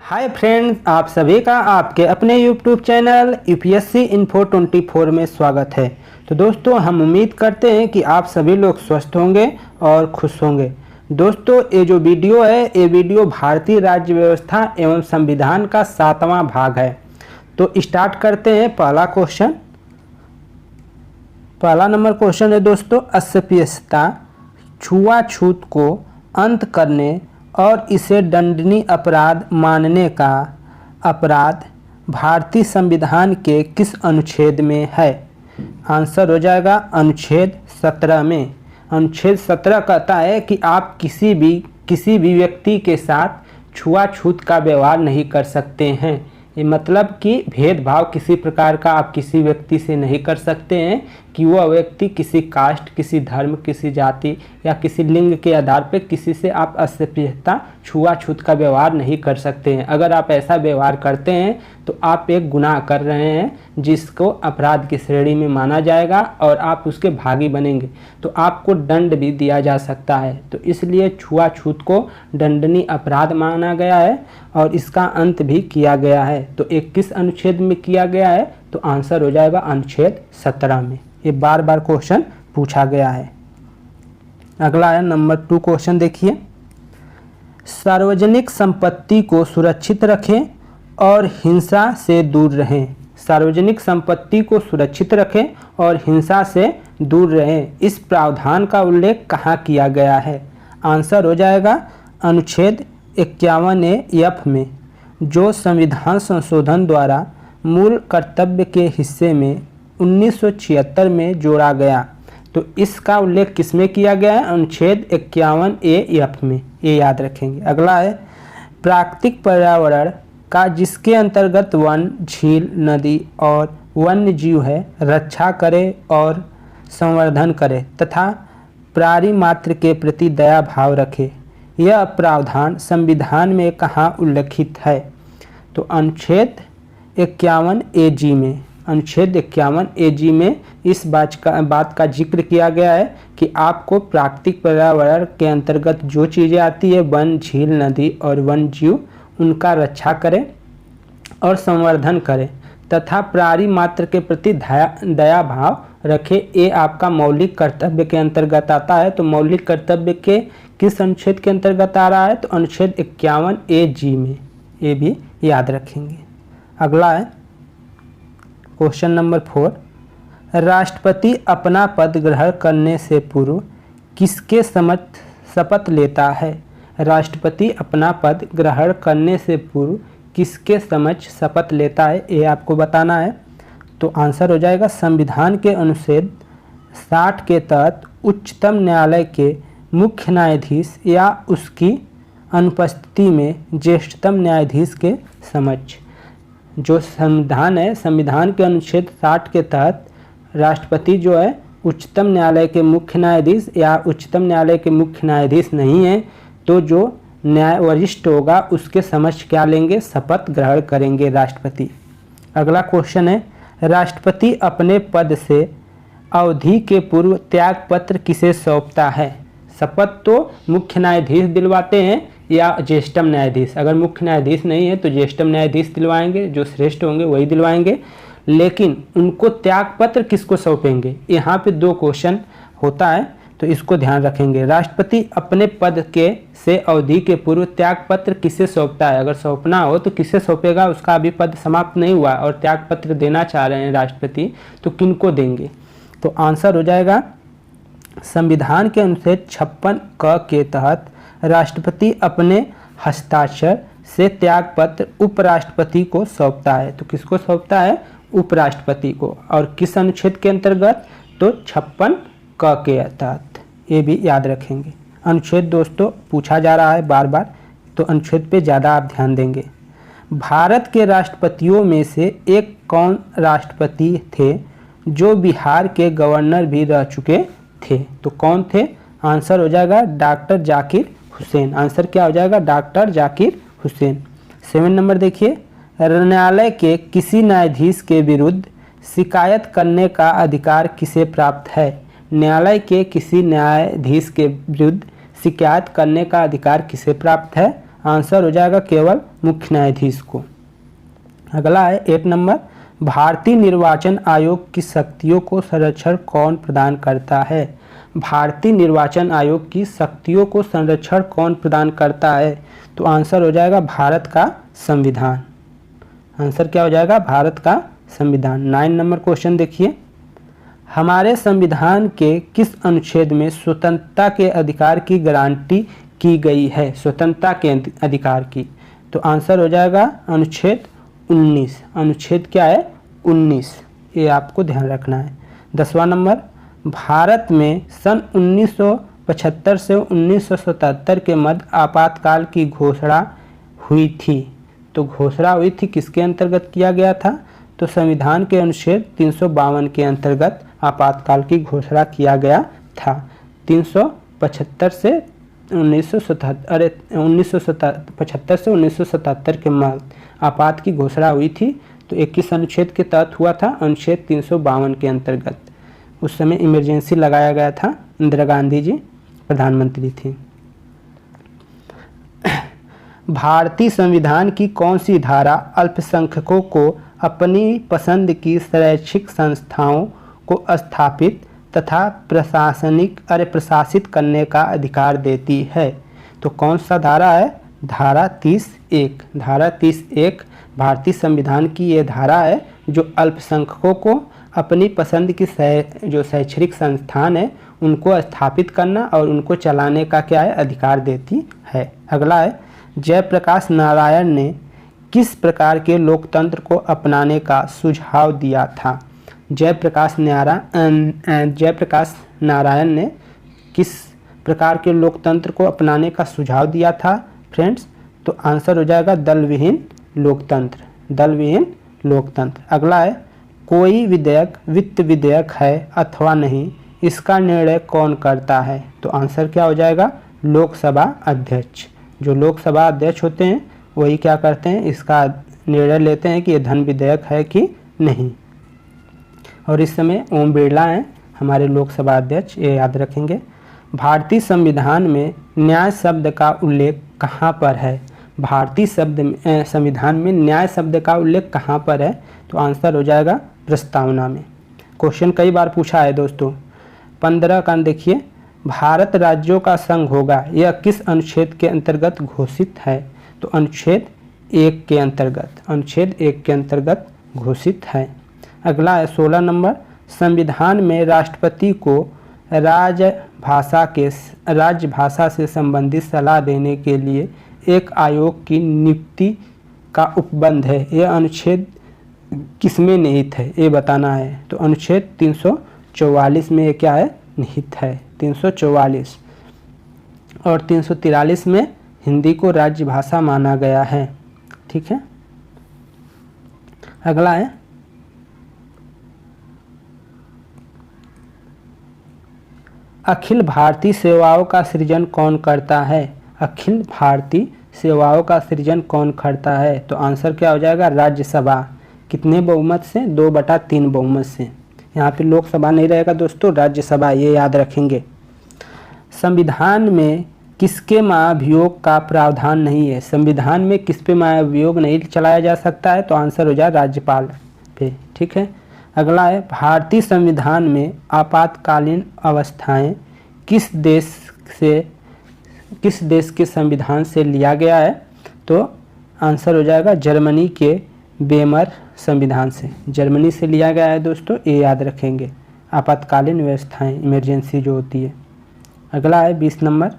Hi friends, आप सभी का आपके अपने यूट्यूब चैनल यूपीएससी इन्फो 24 में स्वागत है। तो दोस्तों, हम उम्मीद करते हैं कि आप सभी लोग स्वस्थ होंगे और खुश होंगे। दोस्तों, ये जो वीडियो है ये वीडियो भारतीय राज्य व्यवस्था एवं संविधान का 7वां भाग है। तो स्टार्ट करते हैं। पहला नंबर क्वेश्चन है दोस्तों, अस्पृश्यता, छुआछूत को अंत करने और इसे दंडनीय अपराध मानने का अपराध भारतीय संविधान के किस अनुच्छेद में है? आंसर हो जाएगा अनुच्छेद 17 में। अनुच्छेद 17 कहता है कि आप किसी भी व्यक्ति के साथ छुआछूत का व्यवहार नहीं कर सकते हैं। ये मतलब कि भेदभाव किसी प्रकार का आप किसी व्यक्ति से नहीं कर सकते हैं कि वह व्यक्ति किसी कास्ट, किसी धर्म, किसी जाति या किसी लिंग के आधार पर किसी से आप अस्पृश्यता, छुआछूत का व्यवहार नहीं कर सकते हैं। अगर आप ऐसा व्यवहार करते हैं तो आप एक गुनाह कर रहे हैं जिसको अपराध की श्रेणी में माना जाएगा और आप उसके भागी बनेंगे, तो आपको दंड भी दिया जा सकता है। तो इसलिए छुआछूत को दंडनीय अपराध माना गया है और इसका अंत भी किया गया है। तो एक किस अनुच्छेद में किया गया है? तो आंसर हो जाएगा अनुच्छेद 17 में। ये बार बार क्वेश्चन पूछा गया है। अगला है नंबर 2 क्वेश्चन, देखिए। सार्वजनिक संपत्ति को सुरक्षित रखें और हिंसा से दूर रहें। सार्वजनिक संपत्ति को सुरक्षित रखें और हिंसा से दूर रहें, इस प्रावधान का उल्लेख कहाँ किया गया है? आंसर हो जाएगा अनुच्छेद 51A(F) में, जो संविधान संशोधन द्वारा मूल कर्तव्य के हिस्से में 1976 में जोड़ा गया। तो इसका उल्लेख किसमें किया गया है? अनुच्छेद 51A(F) में। ये याद रखेंगे। अगला है प्राकृतिक पर्यावरण का जिसके अंतर्गत वन, झील, नदी और वन्य जीव है रक्षा करे और संवर्धन करे तथा प्राणी मात्र के प्रति दया भाव रखे। यह प्रावधान संविधान में कहाँ उल्लिखित है? तो अनुच्छेद 51AG में। अनुच्छेद 51AG में इस बात का जिक्र किया गया है कि आपको प्राकृतिक पर्यावरण के अंतर्गत जो चीज़ें आती है, वन, झील, नदी और वन्य जीव, उनका रक्षा करें और संवर्धन करें तथा प्राणी मात्र के प्रति दया भाव रखें। ये आपका मौलिक कर्तव्य के अंतर्गत आता है। तो मौलिक कर्तव्य के किस अनुच्छेद के अंतर्गत आ रहा है? तो अनुच्छेद 51AG में। ये भी याद रखेंगे। अगला है क्वेश्चन नंबर 4, राष्ट्रपति अपना पद ग्रहण करने से पूर्व किसके समक्ष शपथ लेता है? राष्ट्रपति अपना पद ग्रहण करने से पूर्व किसके समक्ष शपथ लेता है, ये आपको बताना है। तो आंसर हो जाएगा संविधान के अनुच्छेद 60 के तहत उच्चतम न्यायालय के मुख्य न्यायाधीश या उसकी अनुपस्थिति में ज्येष्ठतम न्यायाधीश के समक्ष। जो संविधान है, संविधान के अनुच्छेद 60 के तहत राष्ट्रपति जो है उच्चतम न्यायालय के मुख्य न्यायाधीश या उच्चतम न्यायालय के मुख्य न्यायाधीश नहीं है, तो जो न्याय वरिष्ठ होगा उसके समक्ष क्या लेंगे? शपथ ग्रहण करेंगे राष्ट्रपति। अगला क्वेश्चन है, राष्ट्रपति अपने पद से अवधि के पूर्व त्याग पत्र किसे सौंपता है? शपथ तो मुख्य न्यायाधीश दिलवाते हैं या ज्येष्ठतम न्यायाधीश। अगर मुख्य न्यायाधीश नहीं है तो ज्येष्ठतम न्यायाधीश दिलवाएंगे, जो श्रेष्ठ होंगे वही दिलवाएंगे। लेकिन उनको त्याग पत्र किसको सौंपेंगे? यहाँ पे 2 क्वेश्चन होता है, तो इसको ध्यान रखेंगे। राष्ट्रपति अपने पद के से अवधि के पूर्व त्याग पत्र किसे सौंपता है? अगर सौंपना हो तो किसे सौंपेगा? उसका अभी पद समाप्त नहीं हुआ और त्याग पत्र देना चाह रहे हैं राष्ट्रपति, तो किनको देंगे? तो आंसर हो जाएगा संविधान के अनुच्छेद 56(क) के तहत राष्ट्रपति अपने हस्ताक्षर से त्याग पत्र उपराष्ट्रपति को सौंपता है। तो किसको सौंपता है? उपराष्ट्रपति को। और किस अनुच्छेद के अंतर्गत? तो 56(क) के तहत। ये भी याद रखेंगे। अनुच्छेद दोस्तों पूछा जा रहा है बार बार, तो अनुच्छेद पे ज़्यादा आप ध्यान देंगे। भारत के राष्ट्रपतियों में से एक कौन राष्ट्रपति थे जो बिहार के गवर्नर भी रह चुके थे? तो कौन थे? आंसर हो जाएगा डॉक्टर जाकिर हुसैन। आंसर क्या हो जाएगा? डॉक्टर जाकिर हुसैन। 7 नंबर देखिए, न्यायालय के किसी न्यायाधीश के विरुद्ध शिकायत करने का अधिकार किसे प्राप्त है? न्यायालय के किसी न्यायाधीश के विरुद्ध शिकायत करने का अधिकार किसे प्राप्त है? आंसर हो जाएगा केवल मुख्य न्यायाधीश को। अगला है 8 नंबर, भारतीय निर्वाचन आयोग की शक्तियों को संरक्षण कौन प्रदान करता है? भारतीय निर्वाचन आयोग की शक्तियों को संरक्षण कौन प्रदान करता है? तो आंसर हो जाएगा भारत का संविधान। आंसर क्या हो जाएगा? भारत का संविधान। 9 नंबर क्वेश्चन देखिए, हमारे संविधान के किस अनुच्छेद में स्वतंत्रता के अधिकार की गारंटी की गई है? स्वतंत्रता के अधिकार की, तो आंसर हो जाएगा अनुच्छेद 19। अनुच्छेद क्या है? 19, ये आपको ध्यान रखना है। 10वां नंबर, भारत में सन 1975 से 1977 के मध्य आपातकाल की घोषणा हुई थी। तो घोषणा हुई थी किसके अंतर्गत किया गया था? तो संविधान के अनुच्छेद 352 के अंतर्गत आपातकाल की घोषणा किया गया था। 375 से 1975 से 1977 के मध्य आपात की घोषणा हुई थी। तो 21 अनुच्छेद के तहत हुआ था, अनुच्छेद 352 के अंतर्गत। उस समय इमरजेंसी लगाया गया था, इंदिरा गांधी जी प्रधानमंत्री थी। भारतीय संविधान की कौन सी धारा अल्पसंख्यकों को अपनी पसंद की शैक्षिक संस्थाओं को स्थापित तथा प्रशासित करने का अधिकार देती है? तो कौन सा धारा है? धारा 30(1). धारा 30(1) भारतीय संविधान की ये धारा है जो अल्पसंख्यकों को अपनी पसंद की जो शैक्षणिक संस्थान है उनको स्थापित करना और उनको चलाने का क्या है? अधिकार देती है। अगला है, जयप्रकाश नारायण ने किस प्रकार के लोकतंत्र को अपनाने का सुझाव दिया था? जयप्रकाश नारायण ने किस प्रकार के लोकतंत्र को अपनाने का सुझाव दिया था फ्रेंड्स? तो आंसर हो जाएगा दल विहीन लोकतंत्र। दल विहीन लोकतंत्र। अगला है, कोई विधेयक वित्त विधेयक है अथवा नहीं, इसका निर्णय कौन करता है? तो आंसर क्या हो जाएगा? लोकसभा अध्यक्ष। जो लोकसभा अध्यक्ष होते हैं वही क्या करते हैं? इसका निर्णय लेते हैं कि ये धन विधेयक है कि नहीं। और इस समय ओम बिरला हैं हमारे लोकसभा अध्यक्ष, ये याद रखेंगे। भारतीय संविधान में न्याय शब्द का उल्लेख कहाँ पर है? भारतीय संविधान में न्याय शब्द का उल्लेख कहाँ पर है? तो आंसर हो जाएगा प्रस्तावना में। क्वेश्चन कई बार पूछा है दोस्तों। 15 का देखिए, भारत राज्यों का संघ होगा, यह किस अनुच्छेद के अंतर्गत घोषित है? तो अनुच्छेद 1 के अंतर्गत। अनुच्छेद 1 के अंतर्गत घोषित है। अगला है 16 नंबर, संविधान में राष्ट्रपति को राजभाषा से संबंधित सलाह देने के लिए एक आयोग की नियुक्ति का उपबंध है। यह अनुच्छेद किसमें निहित है? ये बताना है। तो अनुच्छेद 344 में ये क्या है? निहित है। 344 और 343 में हिंदी को राज्य भाषा माना गया है। ठीक है। अगला है, अखिल भारतीय सेवाओं का सृजन कौन करता है? अखिल भारतीय सेवाओं का सृजन कौन करता है? तो आंसर क्या हो जाएगा? राज्यसभा। कितने बहुमत से? 2/3 बहुमत से। यहाँ पे लोकसभा नहीं रहेगा दोस्तों, राज्यसभा, ये याद रखेंगे। संविधान में किसके महाभियोग का प्रावधान नहीं है? संविधान में किस पे महाभियोग नहीं चलाया जा सकता है? तो आंसर हो जाए राज्यपाल पे। ठीक है। अगला है, भारतीय संविधान में आपातकालीन अवस्थाएं किस देश के संविधान से लिया गया है? तो आंसर हो जाएगा जर्मनी के वेमर संविधान से। जर्मनी से लिया गया है दोस्तों, ये याद रखेंगे। आपातकालीन व्यवस्थाएं, इमरजेंसी जो होती है। अगला है 20 नंबर,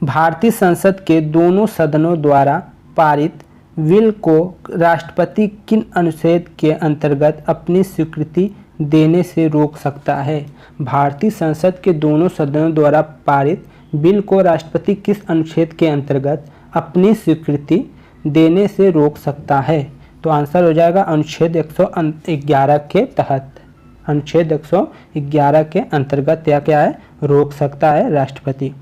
भारतीय संसद के दोनों सदनों द्वारा पारित बिल को राष्ट्रपति किन अनुच्छेद के अंतर्गत अपनी स्वीकृति देने से रोक सकता है? भारतीय संसद के दोनों सदनों द्वारा पारित बिल को राष्ट्रपति किस अनुच्छेद के अंतर्गत अपनी स्वीकृति देने से रोक सकता है? तो आंसर हो जाएगा अनुच्छेद 111 के तहत। अनुच्छेद 111 के अंतर्गत क्या है? रोक सकता है राष्ट्रपति।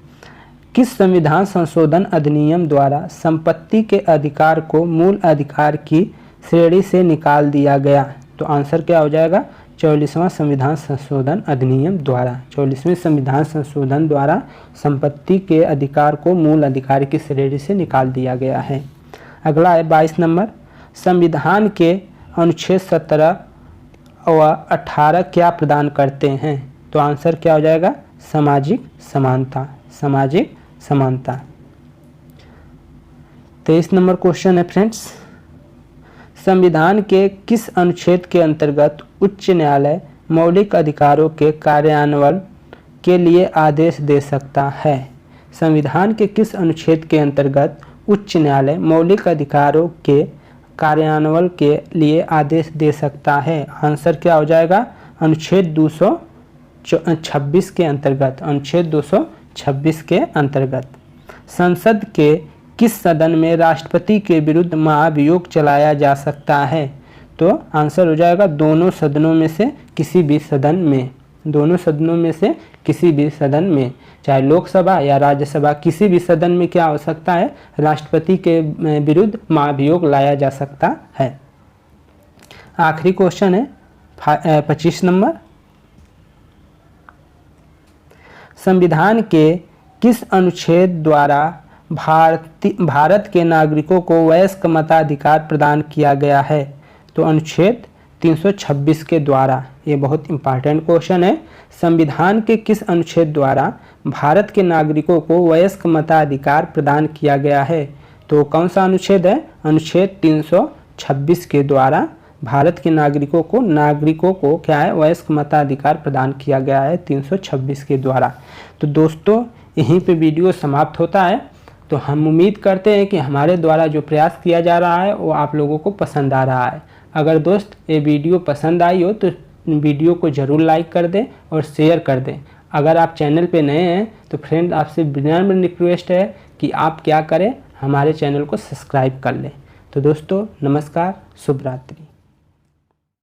किस संविधान संशोधन अधिनियम द्वारा संपत्ति के अधिकार को मूल अधिकार की श्रेणी से निकाल दिया गया? तो आंसर क्या हो जाएगा? 44वां संविधान संशोधन अधिनियम द्वारा। 44वें संविधान संशोधन द्वारा संपत्ति के अधिकार को मूल अधिकार की श्रेणी से निकाल दिया गया है। अगला है 22 नंबर, संविधान के अनुच्छेद 17 व 18 क्या प्रदान करते हैं? तो आंसर क्या हो जाएगा? सामाजिक समानता। सामाजिक समानता। 23 नंबर क्वेश्चन है फ्रेंड्स, संविधान के किस अनुच्छेद के अंतर्गत उच्च न्यायालय मौलिक अधिकारों के कार्यान्वयन के लिए आदेश दे सकता है? संविधान के किस अनुच्छेद के अंतर्गत उच्च न्यायालय मौलिक अधिकारों के कार्यान्वयन के लिए आदेश दे सकता है? आंसर क्या हो जाएगा? अनुच्छेद 226 के अंतर्गत। अनुच्छेद 226 के अंतर्गत। संसद के किस सदन में राष्ट्रपति के विरुद्ध महाभियोग चलाया जा सकता है? तो आंसर हो जाएगा दोनों सदनों में से किसी भी सदन में। दोनों सदनों में से किसी भी सदन में, चाहे लोकसभा या राज्यसभा, किसी भी सदन में क्या हो सकता है? राष्ट्रपति के विरुद्ध महाभियोग लाया जा सकता है। आखिरी क्वेश्चन है 25 नंबर, संविधान के किस अनुच्छेद द्वारा भारत के नागरिकों को वयस्क मताधिकार प्रदान किया गया है? तो अनुच्छेद 326 के द्वारा। ये बहुत इंपॉर्टेंट क्वेश्चन है। संविधान के किस अनुच्छेद द्वारा भारत के नागरिकों को वयस्क मताधिकार प्रदान किया गया है? तो कौन सा अनुच्छेद है? अनुच्छेद 326 के द्वारा भारत के नागरिकों को क्या है? वयस्क मताधिकार प्रदान किया गया है 326 के द्वारा। तो दोस्तों यहीं पे वीडियो समाप्त होता है। तो हम उम्मीद करते हैं कि हमारे द्वारा जो प्रयास किया जा रहा है वो आप लोगों को पसंद आ रहा है। अगर दोस्त ये वीडियो पसंद आई हो तो वीडियो को ज़रूर लाइक कर दें और शेयर कर दें। अगर आप चैनल पे नए हैं तो फ्रेंड आपसे विनम्र रिक्वेस्ट है कि आप क्या करें, हमारे चैनल को सब्सक्राइब कर लें। तो दोस्तों नमस्कार, शुभ रात्रि।